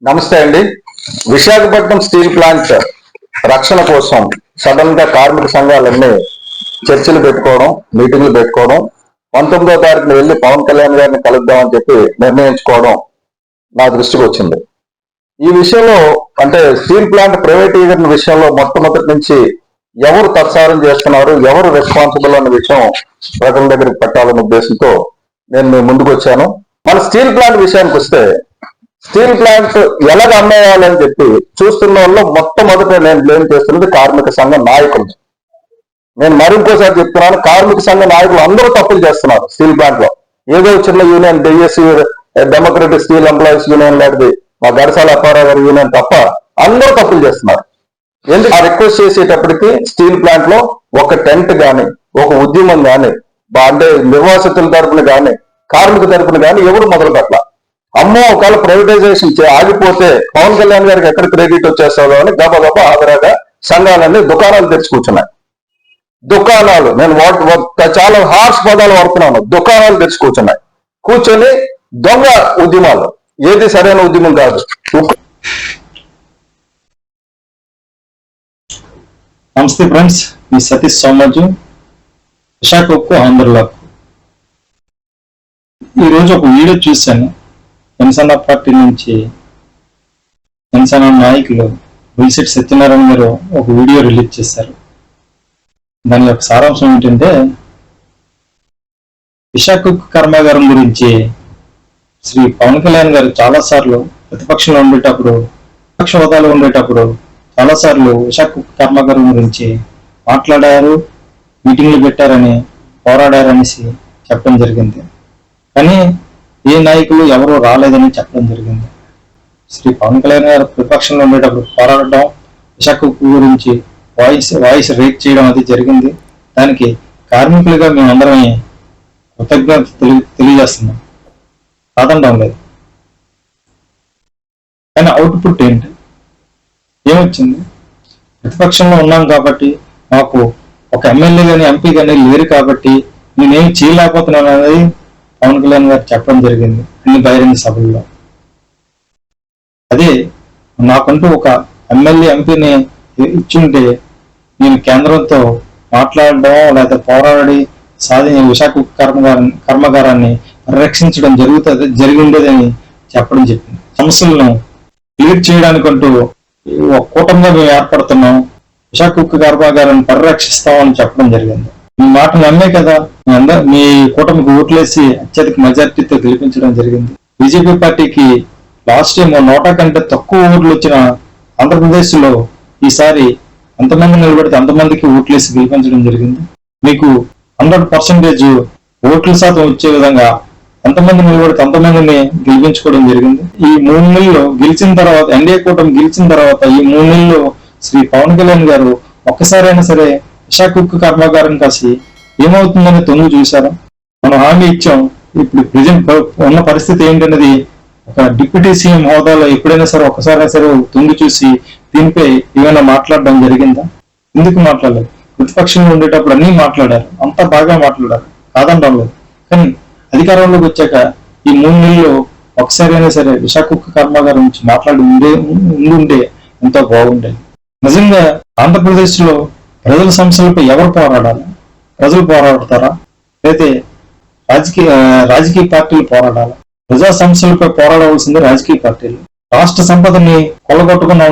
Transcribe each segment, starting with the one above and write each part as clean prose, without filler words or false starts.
నమస్తే అండి. Visakhapatnam steel plant రక్షణ కోసం సడన్ గా కార్మిక సంఘాలన్నీ చర్చలు పెట్టుకోవడం, మీటింగ్లు పెట్టుకోవడం, 19వ తారీఖున వెళ్ళి పవన్ కళ్యాణ్ గారిని కలుద్దామని చెప్పి నిర్ణయించుకోవడం నా దృష్టికి వచ్చింది. ఈ విషయంలో అంటే స్టీల్ ప్లాంట్ ప్రైవేటీకరణ విషయంలో మొట్టమొదటి నుంచి ఎవరు తత్సారం చేస్తున్నారు, ఎవరు రెస్పాన్సిబుల్ అన్న విషయం ప్రజల దగ్గరికి పెట్టాలనే ఉద్దేశంతో నేను మీ ముందుకు వచ్చాను. మన స్టీల్ ప్లాంట్ విషయానికి వస్తే, స్టీల్ ప్లాంట్ ఎలాగ అమ్మేయాలని చెప్పి చూస్తున్న వాళ్ళు మొట్టమొదట నేను బ్లేమ్ చేస్తున్నది కార్మిక సంఘ నాయకులు. నేను మరింకోసారి చెప్తున్నాను, కార్మిక సంఘ నాయకులు అందరూ తప్పులు చేస్తున్నారు స్టీల్ ప్లాంట్ లో. ఏదో చిన్న union DSC democratic steel employees union లాంటిది, మా గడసాల అప్పారావు గారి యూనియన్ తప్ప అందరూ తప్పులు చేస్తున్నారు. ఎందుకు ఆ రిక్వెస్ట్ చేసేటప్పటికి స్టీల్ ప్లాంట్ లో ఒక టెంట్ గాని, ఒక ఉద్యమం గాని, అంటే నిర్వాసితుల తరపున గాని, కార్మిక తరపున గాని ఎవరు మొదలు పెట్టాల. అమ్మో ఒకవేళ ప్రైవేటైజేషన్ ఆగిపోతే పవన్ కళ్యాణ్ గారికి ఎక్కడ క్రెడిట్ వచ్చేస్తుందో అని గబగబా ఆదరగా సంఘాలన్నీ దుకాణాలు తెరిచి కూర్చున్నాయి. దుకాణాలు, నేను చాలా హార్ష్ పదాలు వాడుతున్నాను, దుకాణాలు తెరిచి కూర్చున్నాయి. కూర్చొని దొంగ ఉద్యమాలు, ఏది సరైన ఉద్యమం కాదు. నమస్తే ఫ్రెండ్స్, మీ సతీష్ సోమరాజు, విశాఖ ఉక్కు ఆంధ్రలకు. ఈరోజు ఒక వీడియో చూశాను. జనసేన పార్టీ నుంచి జనసేన నాయకులు విల్సెట్ సత్యనారాయణ గారు ఒక వీడియో రిలీజ్ చేశారు. దాని యొక్క సారాంశం ఏంటంటే, విశాఖ ఉక్కు కర్మాగారం గురించి శ్రీ పవన్ కళ్యాణ్ గారు చాలాసార్లు ప్రతిపక్షంలో ఉండేటప్పుడు, విపక్ష హోదాలో ఉండేటప్పుడు చాలాసార్లు విశాఖ ఉక్కు కర్మాగారం గురించి మాట్లాడారు, మీటింగ్లు పెట్టారని, పోరాడారనేసి చెప్పడం జరిగింది. కానీ ఏ నాయకులు ఎవరూ రాలేదని చెప్పడం జరిగింది. శ్రీ పవన్ కళ్యాణ్ గారు ప్రతిపక్షంలో ఉండేటప్పుడు పోరాడటం, విశాఖ ఉక్కు గురించి వాయిస్ రేట్ చేయడం అది జరిగింది. దానికి కార్మికులుగా మేమందరమే కృతజ్ఞత తెలియజేస్తున్నాం, కాదనడం లేదు. కానీ అవుట్పుట్ ఏంటి, ఏమొచ్చింది? ప్రతిపక్షంలో ఉన్నాం కాబట్టి, మాకు ఒక ఎమ్మెల్యే కానీ ఎంపీ కానీ లేరు కాబట్టి నేనేమి చేయలేకపోతున్నాను అనేది పవన్ కళ్యాణ్ గారు చెప్పడం జరిగింది అన్ని బహిరంగ సభల్లో. అదే నాకంటూ ఒక ఎమ్మెల్యే ఎంపీని ఇచ్చుంటే నేను కేంద్రంతో మాట్లాడడం లేదా పోరాడి విశాఖ కర్మాగారాన్ని పరిరక్షించడం జరిగి ఉండేదని చెప్పడం చెప్పింది. సమస్యలను క్లియర్ చేయడానికంటూ ఒక కూటమిగా మేము ఏర్పడుతున్నాం, విశాఖ ఉక్కు కర్మాగారాన్ని పరిరక్షిస్తామని చెప్పడం జరిగింది. మీ మాట నమ్మే కదా మీ కూటమికి ఓట్లేసి అత్యధిక మెజార్టీతో గెలిపించడం జరిగింది. బీజేపీ పార్టీకి లాస్ట్ టైం 100 కంటే తక్కువ ఓట్లు వచ్చిన ఆంధ్రప్రదేశ్ లో ఈసారి ఎంతమంది నిలబడితే అంతమందికి ఓట్లేసి గెలిపించడం జరిగింది. మీకు 100% ఓట్ల శాతం వచ్చే విధంగా ఎంతమంది నిలబడితే అంతమందిని గెలిపించుకోవడం జరిగింది. ఈ 3 నెలల్లో గెలిచిన తర్వాత, ఎన్డీఏ కూటమి గెలిచిన తర్వాత ఈ 3 నెలల్లో శ్రీ పవన్ కళ్యాణ్ గారు ఒక్కసారైనా సరే విశాఖ ఉక్కు కర్మాగారం కాసి ఏమవుతుందని తొంగి చూశారా? మనం హామీ ఇచ్చాం. ఇప్పుడు ప్రజెంట్ ఉన్న పరిస్థితి ఏంటన్నది ఒక డిప్యూటీ సీఎం హోదాలో ఎప్పుడైనా సరే ఒక్కసారైనా సరే తొంగి చూసి దీనిపై ఏమైనా మాట్లాడడం జరిగిందా? ఎందుకు మాట్లాడలేదు? ప్రతిపక్షంలో ఉండేటప్పుడు అన్నీ మాట్లాడారు, అంతా బాగా మాట్లాడారు, కాదనడం లేదు. కానీ అధికారంలోకి వచ్చాక ఈ 3 నెలల్లో ఒకసారైనా సరే విశాఖ ఉక్కు కర్మాగారం నుంచి మాట్లాడి ఉండుంటే ఎంతో బాగుండేది. నిజంగా ఆంధ్రప్రదేశ్ లో ప్రజల సమస్యలపై ఎవరు పోరాడాలి? ప్రజలు పోరాడతారా, అయితే రాజకీయ పార్టీలు పోరాడాలి? ప్రజా సమస్యలపై పోరాడవలసింది రాజకీయ పార్టీలు. రాష్ట్ర సంపదని కొల్లగొట్టుకున్న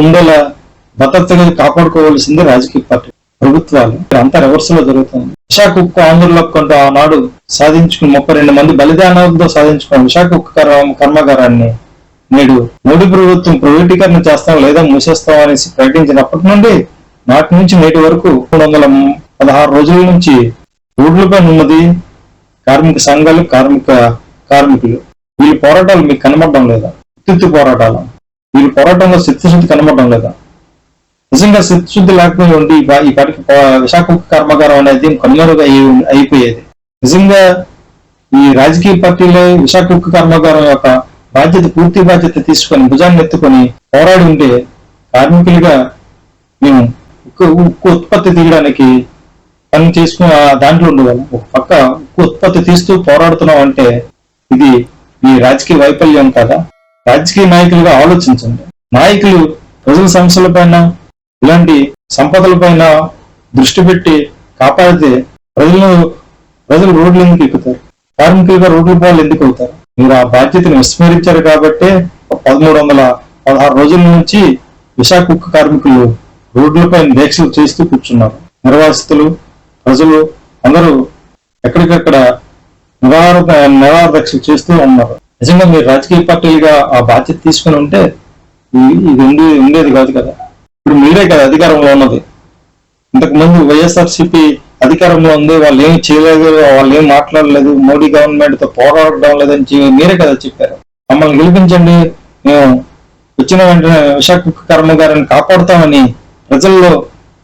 ఉండేలా భద్రతగా కాపాడుకోవాల్సింది రాజకీయ పార్టీలు, ప్రభుత్వాలు. అంతా రివర్స్ లో జరుగుతుంది. విశాఖ ఉక్కు ఆంధ్రలోకి కొంత ఆనాడు సాధించుకుని 32 మంది బలిదానాలతో సాధించుకున్న విశాఖ ఉక్కు కర్మాగారాన్ని నేడు మోడీ ప్రభుత్వం ప్రైవేటీకరణ చేస్తాం లేదా మూసేస్తాం అనేసి ప్రకటించినప్పటి నుండి నాటి నుంచి నేటి వరకు 316 రోజుల నుంచి రోడ్లపై ఉన్నది కార్మిక సంఘాలు, కార్మికులు. వీళ్ళ పోరాటాలు మీకు కనబడడం లేదా? చిత్తశుద్ధి పోరాటాలు. వీళ్ళ పోరాటంలో చిత్తశుద్ధి కనబడడం లేదా? నిజంగా చిత్తశుద్ధి లేకపోయి ఉండి ఈ పాటికి విశాఖ ఉక్కు కర్మాగారం అనేది కనుమరుగా అయిపోయేది. నిజంగా ఈ రాజకీయ పార్టీలో విశాఖ ఉక్కు కర్మాగారం యొక్క పూర్తి బాధ్యత తీసుకొని భుజాన్ని ఎత్తుకొని పోరాడి ఉంటే కార్మికులుగా మేము ఉక్కు ఉత్పత్తి తీయడానికి పని చేసుకుని దాంట్లో ఉండేవాళ్ళం. ఒక పక్క ఉక్కు ఉత్పత్తి తీస్తూ పోరాడుతున్నాం అంటే ఇది ఈ రాజకీయ వైఫల్యం కదా? రాజకీయ నాయకులుగా ఆలోచించండి. నాయకులు ప్రజల సమస్యలపైన, ఇలాంటి సంపదలపైన దృష్టి పెట్టి కాపాడితే ప్రజలు రోడ్లు ఎందుకు ఎక్కుతారు? కార్మికులుగా రోడ్ల పాలు ఎందుకు అవుతారు? మీరు ఆ బాధ్యతను విస్మరించారు కాబట్టి 1316 రోజుల నుంచి విశాఖ ఉక్కు కార్మికులు రోడ్లపై దీక్షలు చేస్తూ కూర్చున్నారు. నిర్వాసితులు, ప్రజలు అందరూ ఎక్కడికక్కడ నిరాహార దీక్షలు చేస్తూ ఉన్నారు. నిజంగా మీరు రాజకీయ పార్టీలుగా ఆ బాధ్యత తీసుకుని ఉంటే ఇది ఉండేది కాదు కదా. ఇప్పుడు మీరే కదా అధికారంలో ఉన్నది. ఇంతకు ముందు వైఎస్ఆర్సీపీ అధికారంలో ఉంది, వాళ్ళు ఏమి చేయలేదు, వాళ్ళు ఏం మాట్లాడలేదు, మోడీ గవర్నమెంట్ తో పోరాడడం లేదని మీరే కదా చెప్పారు. మమ్మల్ని గెలిపించండి, మేము వచ్చిన వెంటనే విశాఖ ఉక్కు కర్మాగారాన్ని కాపాడుతామని ప్రజల్లో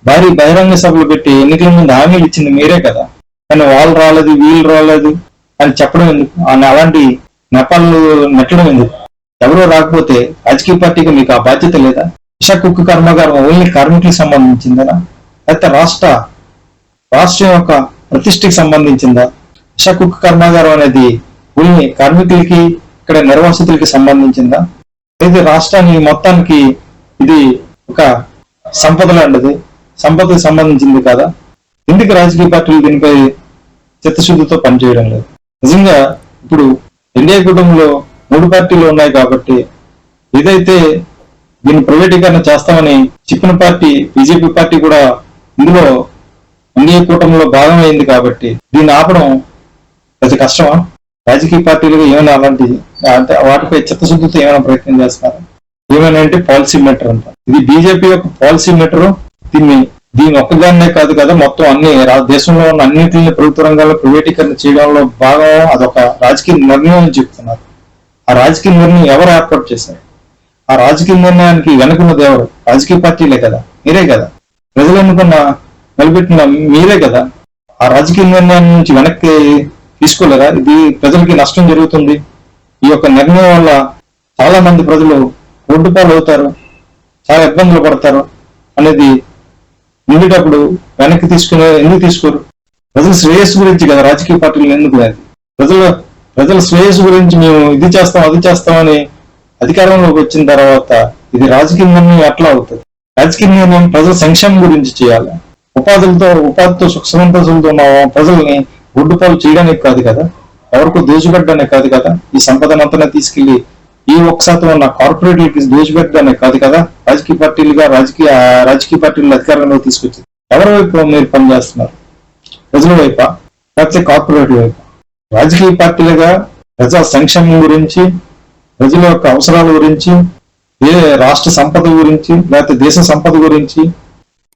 భారీ బహిరంగ సభలు పెట్టి ఎన్నికల ముందు హామీలు ఇచ్చింది మీరే కదా. కానీ వాళ్ళు రాలేదు, వీళ్ళు రాలేదు అని చెప్పడం ఎందుకు? అలాంటి నెపాలు నెట్టడం ఎందుకు? ఎవరో రాకపోతే రాజకీయ పార్టీకి మీకు ఆ బాధ్యత లేదా? విశాఖ ఉక్కు కర్మాగారం ఓన్లీ కార్మికులకు సంబంధించిందా, లేకపోతే రాష్ట్రం యొక్క ప్రతిష్టకి సంబంధించిందా? విశాఖ ఉక్కు కర్మాగారం అనేది ఓన్లీ కార్మికులకి, ఇక్కడ నిర్వాసితులకి సంబంధించిందా? అయితే రాష్ట్రానికి మొత్తానికి ఇది ఒక సంపద లాంటిది, సంపదకి సంబంధించింది కదా. ఎందుకు రాజకీయ పార్టీలు దీనిపై చిత్తశుద్ధితో పనిచేయడం లేదు? నిజంగా ఇప్పుడు ఎన్డీఏ కూటమిలో 3 పార్టీలు ఉన్నాయి కాబట్టి ఏదైతే దీన్ని ప్రైవేటీకరణ చేస్తామని చెప్పిన పార్టీ బీజేపీ పార్టీ కూడా ఇందులో ఎన్డీఏ కూటమిలో భాగమైంది కాబట్టి దీన్ని ఆపడం అది కష్టమా? రాజకీయ పార్టీలుగా ఏమైనా అలాంటి అంటే వాటిపై చిత్తశుద్ధితో ఏమైనా ప్రయత్నం చేస్తారా? ఏమైనా అంటే పాలసీ మెటర్ అంట. ఇది బీజేపీ యొక్క పాలసీ మెటర్. దీని ఒక్కదాన్నే కాదు కదా, మొత్తం అన్ని దేశంలో ఉన్న అన్నింటిని ప్రభుత్వ రంగాల్లో ప్రైవేటీకరణ చేయడంలో భాగం అదొక రాజకీయ నిర్ణయం అని చెప్తున్నారు. ఆ రాజకీయ నిర్ణయం ఎవరు ఏర్పాటు చేశారు? ఆ రాజకీయ నిర్ణయానికి వెనుకున్నది ఎవరు? రాజకీయ పార్టీలే కదా, మీరే కదా. ప్రజలు ఎన్నుకున్న నిలబెట్టిన మీరే కదా. ఆ రాజకీయ నిర్ణయం నుంచి వెనక్కి తీసుకోలేరా? ఇది ప్రజలకి నష్టం జరుగుతుంది, ఈ యొక్క నిర్ణయం వల్ల చాలా మంది ప్రజలు రోడ్డు పాలు అవుతారు, చాలా ఇబ్బందులు పడతారు అనేది ఉండేటప్పుడు వెనక్కి ఎందుకు తీసుకోరు? ప్రజల శ్రేయస్సు గురించి కదా రాజకీయ పార్టీలు ఎందుకు? ప్రజల శ్రేయస్సు గురించి మేము ఇది చేస్తాం అది చేస్తామని అధికారంలోకి వచ్చిన తర్వాత ఇది రాజకీయ నిర్ణయం ఎట్లా అవుతుంది? రాజకీయ నిర్ణయం ప్రజల సంక్షేమం గురించి చేయాలి. ఉపాధితో సుఖ సంతోషంతో ఉన్న ప్రజల్ని రోడ్డు పాలు చేయడానికి కాదు కదా, ఎవరికో దోచిపెట్టడానికి కాదు కదా, ఈ సంపదనంతా తీసుకెళ్లి ఈ 1% ఉన్న కార్పొరేట్లకి దోచిపెట్టడానికి కాదు కదా రాజకీయ పార్టీలు అధికారంలో తీసుకొచ్చి. ఎవరి వైపు మీరు పనిచేస్తున్నారు? ప్రజల వైపా లేకపోతే కార్పొరేట్ల వైపు? రాజకీయ పార్టీలుగా ప్రజా సంక్షేమం గురించి, ప్రజల యొక్క అవసరాల గురించి, రాష్ట్ర సంపద గురించి లేకపోతే దేశ సంపద గురించి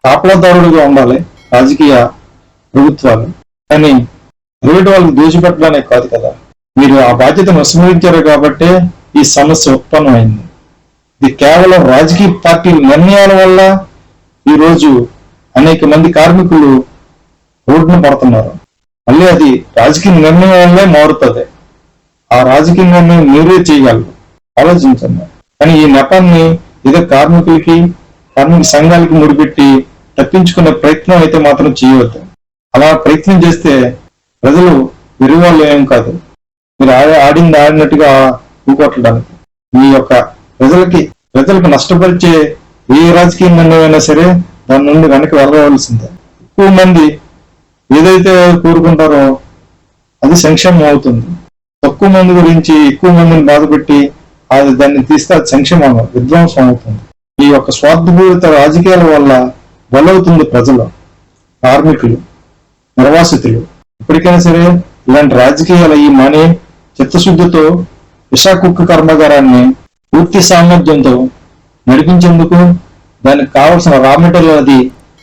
కాపలాదారుడుగా ఉండాలి రాజకీయ ప్రభుత్వాలు. కానీ ప్రైవేట్ వాళ్ళకి దోచిపెట్టడానికి కాదు కదా. మీరు ఆ బాధ్యతను విస్మరించారు కాబట్టే ఈ సమస్య ఉత్పన్నమైంది. ఇది కేవలం రాజకీయ పార్టీల నిర్ణయాల వల్ల ఈరోజు అనేక మంది కార్మికులు రోడ్డున పడుతున్నారు. మళ్ళీ అది రాజకీయ నిర్ణయం వల్లే మారుతుంది. ఆ రాజకీయ నిర్ణయం మీరే చేయగలరు, ఆలోచించండి. కానీ ఈ నెపాన్ని ఏదో కార్మిక సంఘాలకి ముడిపెట్టి తప్పించుకునే ప్రయత్నం అయితే మాత్రం చేయవద్దు. అలా ప్రయత్నం చేస్తే ప్రజలు విరువాళ్ళు ఏం కాదు, మీరు ఆడింది ఆడినట్టుగా ఊకొట్టడానికి. మీ యొక్క ప్రజలకు నష్టపరిచే ఏ రాజకీయ నిర్ణయం అయినా సరే దాని నుండి వెనక్కి వెళ్ళవలసిందే. ఎక్కువ మంది ఏదైతే కోరుకుంటారో అది సంక్షేమం అవుతుంది. తక్కువ మంది గురించి ఎక్కువ మందిని బాధపెట్టి దాన్ని తీస్తే అది సంక్షేమం విధ్వంసం అవుతుంది. ఈ యొక్క స్వార్థపూరిత రాజకీయాల వల్ల బలవుతుంది ప్రజలు, కార్మికులు, నిర్వాసితులు. ఇప్పటికైనా సరే ఇలాంటి రాజకీయాలు ఈ మానే చిత్తశుద్ధితో విశాఖ ఉక్కు కర్మాగారాన్ని పూర్తి సామర్థ్యంతో నడిపించేందుకు దానికి కావలసిన రా మెటీరియల్ అది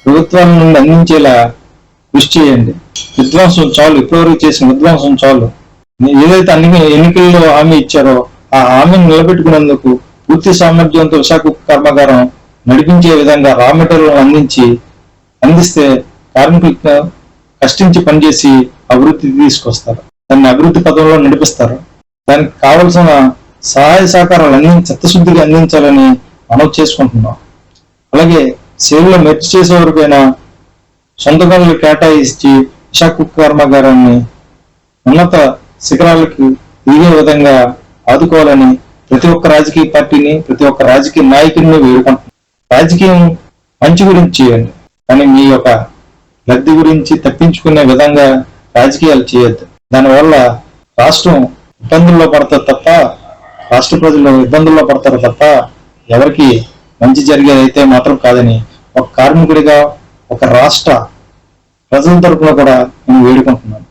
ప్రభుత్వాల నుండి అందించేలా కృషి చేయండి. విధ్వంసం చాలు, ఇప్పటివరకు చేసిన విధ్వంసం చాలు. ఏదైతే అన్ని ఎన్నికల్లో హామీ ఇచ్చారో ఆ హామీని నిలబెట్టుకునేందుకు పూర్తి సామర్థ్యంతో విశాఖ ఉక్కు కర్మాగారం నడిపించే విధంగా రా మెటీరియల్ అందిస్తే కార్మికులకు కష్టించి పనిచేసి అభివృద్ధి తీసుకొస్తారు, దాన్ని అభివృద్ధి పదంలో నడిపిస్తారు. దానికి కావలసిన సహాయ సహకారాలు చిత్తశుద్ధిగా అందించాలని మనం చేసుకుంటున్నాం. అలాగే సేవలో మెర్చి చేసేవరకైనా సొంత గనులు కేటాయించి విశాఖ ఉక్కు కర్మాగారాన్ని ఉన్నత శిఖరాలకు ఎదిగే విధంగా ఆదుకోవాలని ప్రతి ఒక్క రాజకీయ పార్టీని, ప్రతి ఒక్క రాజకీయ నాయకుడిని వేడుకుంటున్నాను. రాజకీయం మంచి గురించి చేయండి, కానీ మీ యొక్క లబ్ధి గురించి తప్పించుకునే విధంగా రాజకీయాలు చేయొద్దు. దానివల్ల రాష్ట్రం ఇబ్బందుల్లో పడతారు తప్ప, రాష్ట్ర ప్రజలు ఇబ్బందుల్లో పడతారు తప్ప ఎవరికి మంచి జరిగేదైతే మాత్రం కాదని ఒక కార్మికుడిగా, ఒక రాష్ట్ర ప్రజల తరపున కూడా నేను వేడుకుంటున్నాను.